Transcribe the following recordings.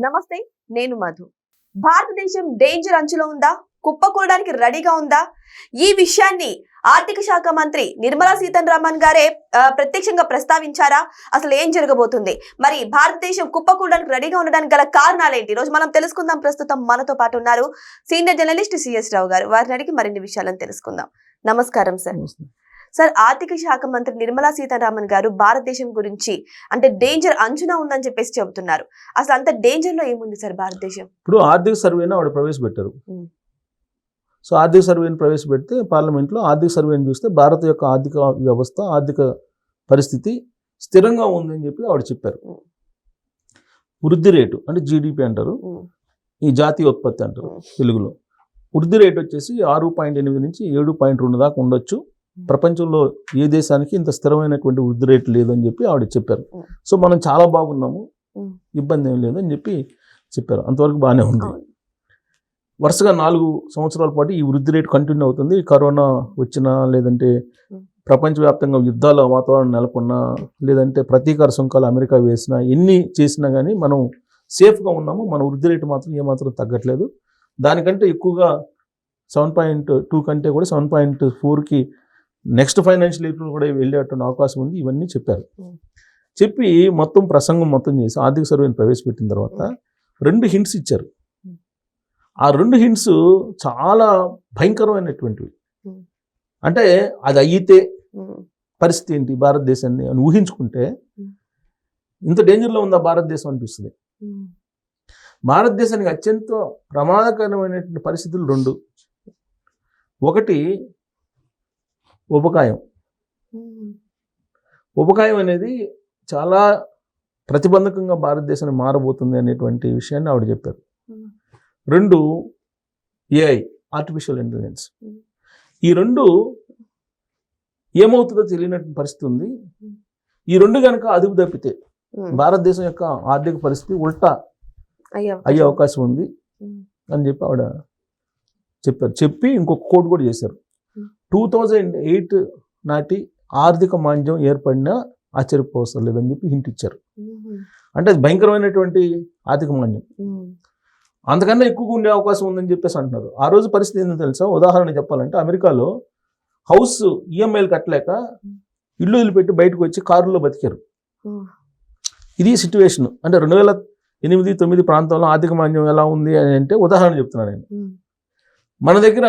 నమస్తే, నేను మధు. భారతదేశం డేంజర్ అంచులో ఉందా, కుప్పకూడడానికి రెడీగా ఉందా? ఈ విషయాన్ని ఆర్థిక శాఖ మంత్రి నిర్మలా సీతారామన్ గారే ప్రత్యక్షంగా ప్రస్తావించారా? అసలు ఏం జరగబోతుంది? మరి భారతదేశం కుప్పకూడడానికి రెడీగా ఉండడానికి గల కారణాలేంటి? రోజు మనం తెలుసుకుందాం. ప్రస్తుతం మనతో పాటు ఉన్నారు సీనియర్ జర్నలిస్ట్ సిఎస్ రావు గారు. వారిని అడిగి మరిన్ని విషయాలను తెలుసుకుందాం. నమస్కారం సార్. సార్, ఆర్థిక శాఖ మంత్రి నిర్మలా సీతారామన్ గారు భారతదేశం గురించి అంటే డేంజర్ అంచునా ఉందని చెప్పేసి చెబుతున్నారు. అసలు అంత డేంజర్ లో ఏముంది సార్ భారతదేశం? ఇప్పుడు ఆర్థిక సర్వేని ఆవిడ ప్రవేశపెట్టారు. సో ఆర్థిక సర్వేని ప్రవేశపెడితే పార్లమెంట్లో ఆర్థిక సర్వేని చూస్తే భారత యొక్క ఆర్థిక వ్యవస్థ, ఆర్థిక పరిస్థితి స్థిరంగా ఉందని చెప్పి ఆవిడ చెప్పారు. వృద్ధి రేటు అంటే జీడిపి అంటారు, ఈ జాతీయ ఉత్పత్తి అంటారు తెలుగులో. వృద్ధి రేటు వచ్చేసి 6.8 నుంచి 7.2 దాకా ఉండొచ్చు. ప్రపంచంలో ఏ దేశానికి ఇంత స్థిరమైనటువంటి వృద్ధి రేటు లేదని చెప్పి ఆవిడ చెప్పారు. సో మనం చాలా బాగున్నాము, ఇబ్బంది ఏం లేదని చెప్పి చెప్పారు. అంతవరకు బాగానే ఉంది. వరుసగా 4 సంవత్సరాల పాటు ఈ వృద్ధి రేటు కంటిన్యూ అవుతుంది. కరోనా వచ్చినా, లేదంటే ప్రపంచవ్యాప్తంగా యుద్ధాల వాతావరణం నెలకొన్నా, లేదంటే ప్రతీకార సుంకాలు అమెరికా వేసినా, ఎన్ని చేసినా కానీ మనం సేఫ్గా ఉన్నాము. మన వృద్ధి రేటు మాత్రం ఏమాత్రం తగ్గట్లేదు. దానికంటే ఎక్కువగా 7.2 కంటే కూడా 7.4కి నెక్స్ట్ ఫైనాన్షియల్ ఇయర్ కూడా వెళ్ళేటువంటి అవకాశం ఉంది. ఇవన్నీ చెప్పారు. చెప్పి మొత్తం ప్రసంగం మొత్తం చేసి ఆర్థిక సర్వేని ప్రవేశపెట్టిన తర్వాత 2 హింట్స్ ఇచ్చారు. ఆ 2 హింట్స్ చాలా భయంకరమైనటువంటివి. అంటే అది అయితే పరిస్థితి ఏంటి భారతదేశాన్ని అని ఊహించుకుంటే ఇంత డేంజర్లో ఉందా భారతదేశం అనిపిస్తుంది. భారతదేశానికి అత్యంత ప్రమాదకరమైనటువంటి పరిస్థితులు 2. ఒకటి ఉపకాయం. ఉపకాయం అనేది చాలా ప్రతిబంధకంగా భారతదేశాన్ని మారబోతుంది అనేటువంటి విషయాన్ని ఆవిడ చెప్పారు. 2 ఏఐ, ఆర్టిఫిషియల్ ఇంటెలిజెన్స్. ఈ 2 ఏమవుతుందో తెలియనటువంటి పరిస్థితి ఉంది. ఈ 2 కనుక అదుపు తప్పితే భారతదేశం యొక్క ఆర్థిక పరిస్థితి ఉల్టా అయ్యే అవకాశం ఉంది అని చెప్పి ఆవిడ చెప్పారు. చెప్పి ఇంకొక కోడ్ కూడా చేశారు. 2008 నాటి ఆర్థిక మాంద్యం ఏర్పడినా ఆశ్చర్యపోవసరం లేదని చెప్పి హింట్ ఇచ్చారు. అంటే అది భయంకరమైనటువంటి ఆర్థిక మాంద్యం, అంతకన్నా ఎక్కువగా ఉండే అవకాశం ఉందని చెప్పేసి అంటున్నారు. ఆ రోజు పరిస్థితి ఏంటో తెలుసా? ఉదాహరణ చెప్పాలంటే అమెరికాలో హౌస్ ఈఎంఐలు కట్టలేక ఇల్లు వదిలిపెట్టి బయటకు వచ్చి కారులో బతికారు. ఇది సిచ్యువేషన్. అంటే 2008-9 ప్రాంతంలో ఆర్థిక మాంద్యం ఎలా ఉంది అని అంటే ఉదాహరణ చెప్తున్నాను నేను. మన దగ్గర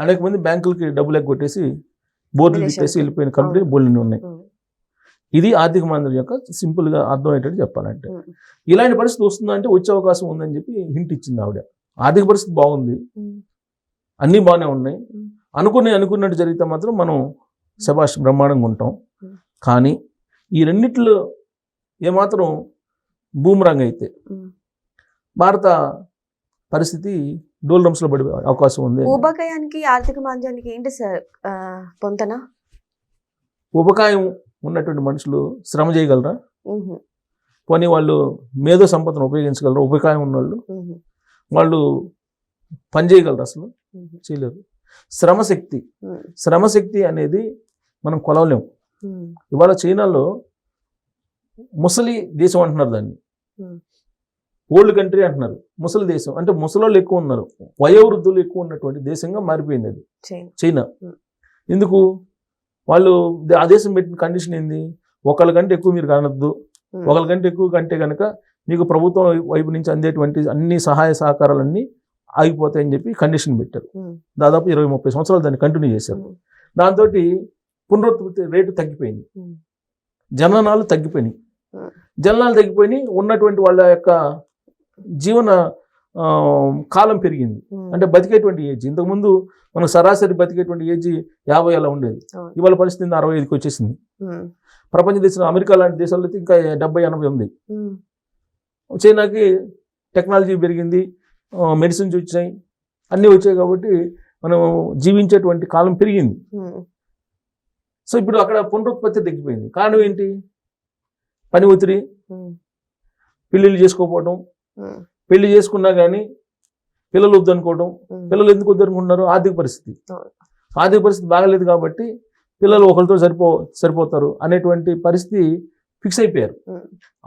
అనేక మంది బ్యాంకులకి డబ్బులు ఎగ్గొట్టేసి బోర్డులు తిప్పేసి వెళ్ళిపోయిన కంపెనీలు బోర్డులు ఉన్నాయి. ఇది ఆర్థిక మాంద్యం యొక్క సింపుల్గా అర్థమయ్యేటట్టు చెప్పాలంటే. ఇలాంటి పరిస్థితి వస్తుందంటే వచ్చే అవకాశం ఉందని చెప్పి హింట్ ఇచ్చింది ఆవిడ. ఆర్థిక పరిస్థితి బాగుంది, అన్నీ బాగానే ఉన్నాయి, అనుకున్నట్టు జరిగితే మాత్రం మనం శభాష్ బ్రహ్మాండంగా ఉంటాం. కానీ ఈ రెండిట్లో ఏమాత్రం బూమరాంగ్ అయితే భారత పరిస్థితి డోల్రమ్స్లో పడే అవకాశం ఉంది. ఉపకాయానికి ఆర్థిక మాంద్యానికి ఏంటి సార్ పొంతన? ఉపకాయం ఉన్నటువంటి మనుషులు శ్రమ చేయగలరా? పోనీ వాళ్ళు మేధో సంపదను ఉపయోగించగలరా? ఉపకాయం ఉన్నవాళ్ళు వాళ్ళు పని చేయగలరు? అసలు చేయలేరు. శ్రమశక్తి అనేది మనం కొలవలేము. ఇవాళ చైనాలో ముసలి దేశం అంటున్నారు దాన్ని, ఓల్డ్ కంట్రీ అంటున్నారు. ముసలి దేశం అంటే ముసలోళ్ళు ఎక్కువ ఉన్నారు, వయోవృద్ధులు ఎక్కువ ఉన్నటువంటి దేశంగా మారిపోయింది అది చైనా. ఎందుకు? వాళ్ళు ఆ దేశం పెట్టిన కండిషన్ ఏంది? ఒకళ్ళకంటే ఎక్కువ మీరు కానొద్దు, ఒకళ్ళకంటే ఎక్కువ కంటే కనుక మీకు ప్రభుత్వం వైపు నుంచి అందేటువంటి అన్ని సహాయ సహకారాలన్నీ ఆగిపోతాయని చెప్పి కండిషన్ పెట్టారు. దాదాపు 20-30 సంవత్సరాలు దాన్ని కంటిన్యూ చేశారు. దాంతో పునరుత్పత్తి రేటు తగ్గిపోయింది, జననాలు తగ్గిపోయినాయి. ఉన్నటువంటి వాళ్ళ యొక్క జీవన కాలం పెరిగింది. అంటే బతికేటువంటి ఏజ్, ఇంతకుముందు మనకు సరాసరి బతికేటువంటి ఏజ్ 50 అలా ఉండేది. ఇవాళ పరిస్థితి 65కి వచ్చేసింది. ప్రపంచ దేశంలో అమెరికా లాంటి దేశాల్లో అయితే ఇంకా 70-80 ఉంది. చైనాకి టెక్నాలజీ పెరిగింది, మెడిసిన్స్ వచ్చాయి, అన్నీ వచ్చాయి కాబట్టి మనం జీవించేటువంటి కాలం పెరిగింది. సో ఇప్పుడు అక్కడ పునరుత్పత్తి తగ్గిపోయింది. కారణం ఏంటి? పని ఒత్తిడి, పెళ్ళిళ్ళు చేసుకోకపోవడం, పెళ్లి చేసుకున్నా కానీ పిల్లలు వద్దనుకోవడం. పిల్లలు ఎందుకు వద్దనుకుంటున్నారు? ఆర్థిక పరిస్థితి బాగలేదు కాబట్టి పిల్లలు ఒకరితో సరిపోతారు అనేటువంటి పరిస్థితి ఫిక్స్ అయిపోయారు.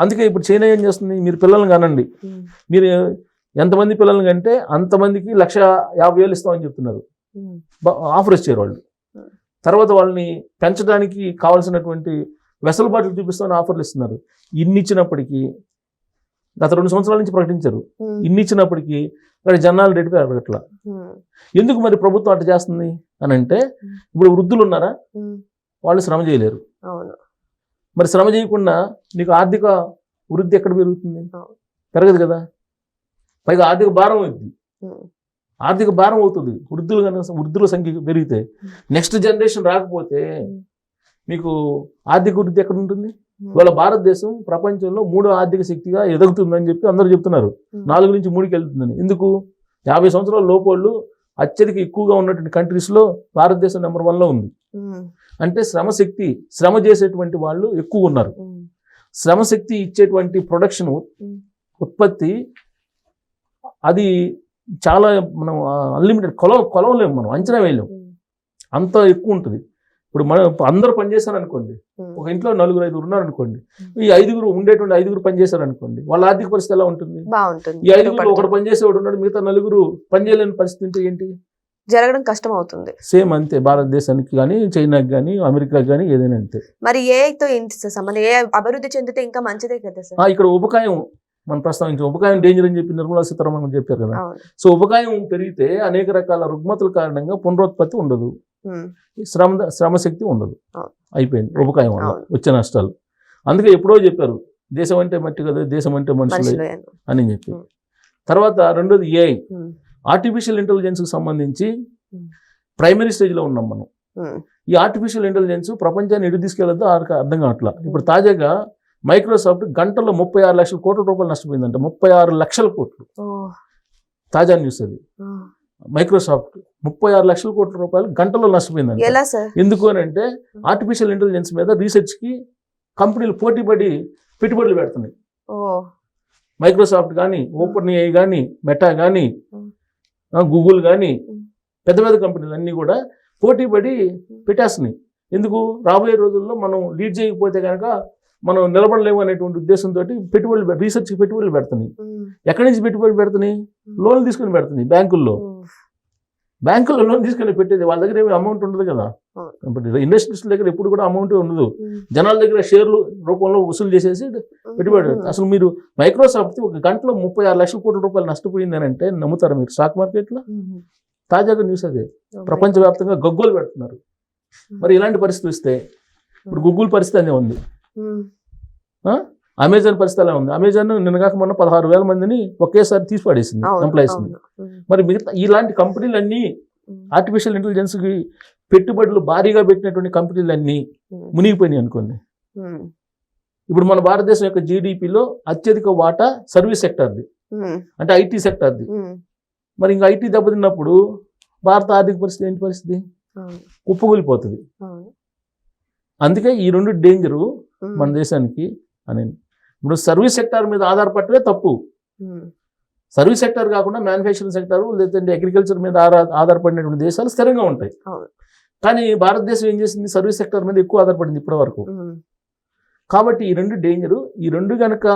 అందుకే ఇప్పుడు చైనా ఏం చేస్తుంది, మీరు పిల్లల్ని కానండి, మీరు ఎంతమంది పిల్లల్ని కంటే అంతమందికి 1,50,000 ఇస్తామని చెప్తున్నారు. ఆఫర్ ఇచ్చారు వాళ్ళు. తర్వాత వాళ్ళని పెంచడానికి కావాల్సినటువంటి వెసులుబాట్లు చూపిస్తామని ఆఫర్లు ఇస్తున్నారు. ఇన్ని ఇచ్చినప్పటికీ, గత 2 సంవత్సరాల నుంచి ప్రకటించారు, ఇన్ని ఇచ్చినప్పటికీ అక్కడ జనాలు రేటు పెరగట్లా. ఎందుకు మరి ప్రభుత్వం అట్లా చేస్తుంది అని అంటే, ఇప్పుడు వృద్ధులు ఉన్నారా, వాళ్ళు శ్రమ చేయలేరు. మరి శ్రమ చేయకుండా నీకు ఆర్థిక వృద్ధి ఎక్కడ పెరుగుతుంది? పెరగదు కదా. పైగా ఆర్థిక భారం అవుతుంది. ఆర్థిక భారం అవుతుంది వృద్ధుల సంఖ్య పెరిగితే. నెక్స్ట్ జనరేషన్ రాకపోతే మీకు ఆర్థిక వృద్ధి ఎక్కడ ఉంటుంది? ఇవాళ భారతదేశం ప్రపంచంలో 3వ ఆర్థిక శక్తిగా ఎదుగుతుందని చెప్పి అందరూ చెప్తున్నారు. 4 నుంచి 3కి వెళ్తుందని. ఎందుకు? 50 సంవత్సరాల లోపోళ్ళు అత్యధిక ఎక్కువగా ఉన్నటువంటి కంట్రీస్లో భారతదేశం నెంబర్ 1లో ఉంది. అంటే శ్రమశక్తి, శ్రమ చేసేటువంటి వాళ్ళు ఎక్కువ ఉన్నారు. శ్రమశక్తి ఇచ్చేటువంటి ప్రొడక్షన్, ఉత్పత్తి, అది చాలా మనం అన్లిమిటెడ్, కొలవలేము, మనం అంచనా వేయలేము, అంత ఎక్కువ ఉంటుంది. ఇప్పుడు మనం అందరూ పనిచేశారు అనుకోండి, ఒక ఇంట్లో 4-5 ఉన్నారనుకోండి, ఈ 5 ఉండేటువంటి 5 పనిచేశారనుకోండి, వాళ్ళ ఆర్థిక పరిస్థితి ఎలా ఉంటుంది? ఈ 5 ఒకటి పనిచేసేవాడు ఉన్నాడు, మిగతా 4 పనిచేయలేని పరిస్థితి ఉంటే ఏంటి? జరగడం కష్టం అవుతుంది. సేమ్ అంతే భారతదేశానికి కానీ, చైనాకి కానీ, అమెరికాకి కానీ, ఏదైనా అంతే. మరి ఏఐతో ఏంటి సంబంధం? ఏ అభివృద్ధి చెందితే ఇంకా మంచిదే కదా సార్. ఇక్కడ ఉపకాయం మనం ప్రస్తావించాం. ఉపకాయం డేంజర్ అని చెప్పి నిర్మలా సీతారామన్ చెప్పారు కదా. సో ఉపకాయం పెరిగితే అనేక రకాల రుగ్మతల కారణంగా పునరుత్పత్తి ఉండదు, శ్రమశక్తి ఉండదు, అయిపోయింది ఉపకాయం వల్ల వచ్చే నష్టాలు. అందుకే ఎప్పుడో చెప్పారు, దేశం అంటే మట్టి కదా, దేశం అంటే మనుషులే అని చెప్పి. తర్వాత రెండోది ఏఐ, ఆర్టిఫిషియల్ ఇంటెలిజెన్స్కి సంబంధించి ప్రైమరీ స్టేజ్లో ఉన్నాం మనం. ఈ ఆర్టిఫిషియల్ ఇంటెలిజెన్స్ ప్రపంచాన్ని ఎటు తీసుకెళ్లొద్దో అర్థం కావట్లా. ఇప్పుడు తాజాగా మైక్రోసాఫ్ట్ గంటలో 36 లక్షల కోట్ల రూపాయలు నష్టపోయిందంట. 36 లక్షల కోట్లు, తాజా న్యూస్ అది. మైక్రోసాఫ్ట్ 36 లక్షల కోట్ల రూపాయలు గంటలో నష్టపోయిందంట. ఎందుకు అని అంటే ఆర్టిఫిషియల్ ఇంటెలిజెన్స్ మీద రీసెర్చ్కి కంపెనీలు పోటీపడి పెట్టుబడులు పెడుతున్నాయి. మైక్రోసాఫ్ట్ కానీ, ఓపెన్ ఏఐ కానీ, మెటా కానీ, గూగుల్ కానీ, పెద్ద పెద్ద కంపెనీలు అన్నీ కూడా పోటీపడి పెట్టేస్తున్నాయి. ఎందుకు? రాబోయే రోజుల్లో మనం లీడ్ చేయకపోతే కనుక మనం నిలబడలేము అనేటువంటి ఉద్దేశంతో పెట్టుబడులు, రీసెర్చ్కి పెట్టుబడులు పెడుతున్నాయి. ఎక్కడి నుంచి పెట్టుబడులు పెడుతున్నాయి? లోన్లు తీసుకుని పెడుతున్నాయి. బ్యాంకుల్లో లోన్ తీసుకుని పెట్టేది. వాళ్ళ దగ్గర ఏమి అమౌంట్ ఉండదు కదా. ఇండస్ట్రీస్ దగ్గర ఎప్పుడు కూడా అమౌంట్ ఉండదు. జనాల దగ్గర షేర్లు రూపంలో వసూలు చేసేసి పెట్టుబడి. అసలు మీరు మైక్రోసాఫ్ట్ ఒక గంటలో 36 లక్షల కోట్ల రూపాయలు నష్టపోయింది అని అంటే నమ్ముతారా మీరు? స్టాక్ మార్కెట్లో తాజాగా న్యూస్ అదే. ప్రపంచవ్యాప్తంగా గగ్గోలు పెడుతున్నారు. మరి ఇలాంటి పరిస్థితి వస్తే ఇప్పుడు గూగుల్ పరిస్థితి అనే ఉంది, అమెజాన్ పరిస్థితి అలా ఉంది. అమెజాన్ నిన్నగాక మొన్న 16,000 మందిని ఒకేసారి తీసి పడేసింది, ఎంప్లాయీస్ని. మరి మిగతా ఇలాంటి కంపెనీలన్నీ, ఆర్టిఫిషియల్ ఇంటెలిజెన్స్కి పెట్టుబడులు భారీగా పెట్టినటువంటి కంపెనీలన్నీ మునిగిపోయినాయి అనుకోండి. ఇప్పుడు మన భారతదేశం యొక్క జీడిపిలో అత్యధిక వాటా సర్వీస్ సెక్టార్ది, అంటే ఐటీ సెక్టార్ది. మరి ఇంకా ఐటీ దెబ్బతిన్నప్పుడు భారత ఆర్థిక పరిస్థితి ఏంటి? పరిస్థితి కుప్పకూలిపోతుంది. అందుకే ఈ 2 డేంజరు మన దేశానికి అని. ఇప్పుడు సర్వీస్ సెక్టార్ మీద ఆధారపడటమే తప్పు. సర్వీస్ సెక్టార్ కాకుండా మ్యానుఫ్యాక్చరింగ్ సెక్టార్, లేదంటే అగ్రికల్చర్ మీద ఆధారపడినటువంటి దేశాలు స్థిరంగా ఉంటాయి. కానీ భారతదేశం ఏం చేసింది? సర్వీస్ సెక్టార్ మీద ఎక్కువ ఆధారపడింది ఇప్పటి వరకు. కాబట్టి ఈ 2 డేంజరు, ఈ 2 కనుక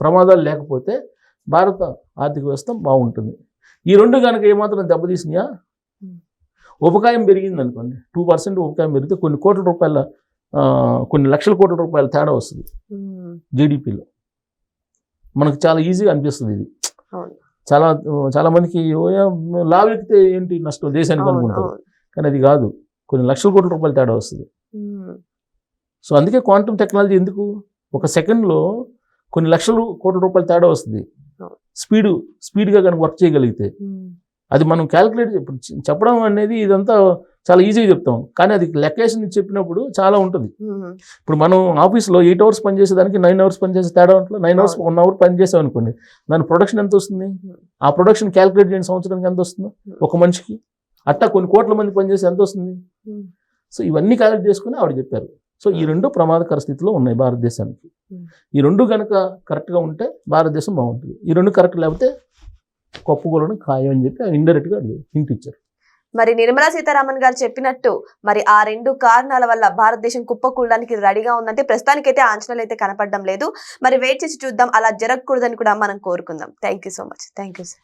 ప్రమాదాలు లేకపోతే భారత ఆర్థిక వ్యవస్థ బాగుంటుంది. ఈ 2 కనుక ఏమాత్రం దెబ్బతీసినాయా, ఉపకాయం పెరిగింది అనుకోండి, 2% ఉపకాయం పెరిగితే కొన్ని కోట్ల రూపాయల, కొన్ని లక్షల కోట్ల రూపాయల తేడా వస్తుంది జీడిపిలో. మనకు చాలా ఈజీగా అనిపిస్తుంది ఇది. చాలా మందికి లాభం ఎక్కితే ఏంటి నష్టం దేశానికి అనుకుంటారు, కానీ అది కాదు. కొన్ని లక్షల కోట్ల రూపాయల తేడా వస్తుంది. సో అందుకే క్వాంటమ్ టెక్నాలజీ ఎందుకు? ఒక సెకండ్లో కొన్ని లక్షల కోట్ల రూపాయల తేడా వస్తుంది. స్పీడ్గా కనుక వర్క్ చేయగలిగితే అది మనం క్యాలిక్యులేట్ చెప్పడం అనేది ఇదంతా చాలా ఈజీగా చెప్తాం, కానీ అది లెక్కేషన్ చెప్పినప్పుడు చాలా ఉంటుంది. ఇప్పుడు మనం ఆఫీస్లో 8 అవర్స్ పనిచేసేదానికి 9 అవర్స్ పనిచేసే తేడా ఉంటుంది. 9 అవర్స్ 1 అవర్ పనిచేసాం అనుకోండి, దాని ప్రొడక్షన్ ఎంత వస్తుంది? ఆ ప్రొడక్షన్ క్యాలిక్యులేట్ చేయని సంవత్సరానికి ఎంత వస్తుందో ఒక మనిషికి, అట్టా కొన్ని కోట్ల మంది పనిచేసి ఎంత వస్తుంది? సో ఇవన్నీ క్యాలిక్యులేట్ చేసుకుని ఆవిడ చెప్పారు. సో ఈ 2 ప్రమాదకర స్థితిలో ఉన్నాయి భారతదేశానికి. ఈ 2 కనుక కరెక్ట్గా ఉంటే భారతదేశం బాగుంటుంది. ఈ 2 కరెక్ట్ లేకపోతే కొప్పుకోవడం ఖాయం అని చెప్పి ఇండైరెక్ట్గా హింట్ ఇచ్చారు. మరి నిర్మలా సీతారామన్ గారు చెప్పినట్టు మరి ఆ 2 కారణాల వల్ల భారతదేశం కుప్పకూలడానికి రెడీగా ఉందంటే ప్రస్తుతానికైతే ఆంచనాలు అయితే కనపడడం లేదు. మరి వెయిట్ చేసి చూద్దాం, అలా జరగకూడదని కూడా మనం కోరుకుందాం. Thank you so much. Thank you sir.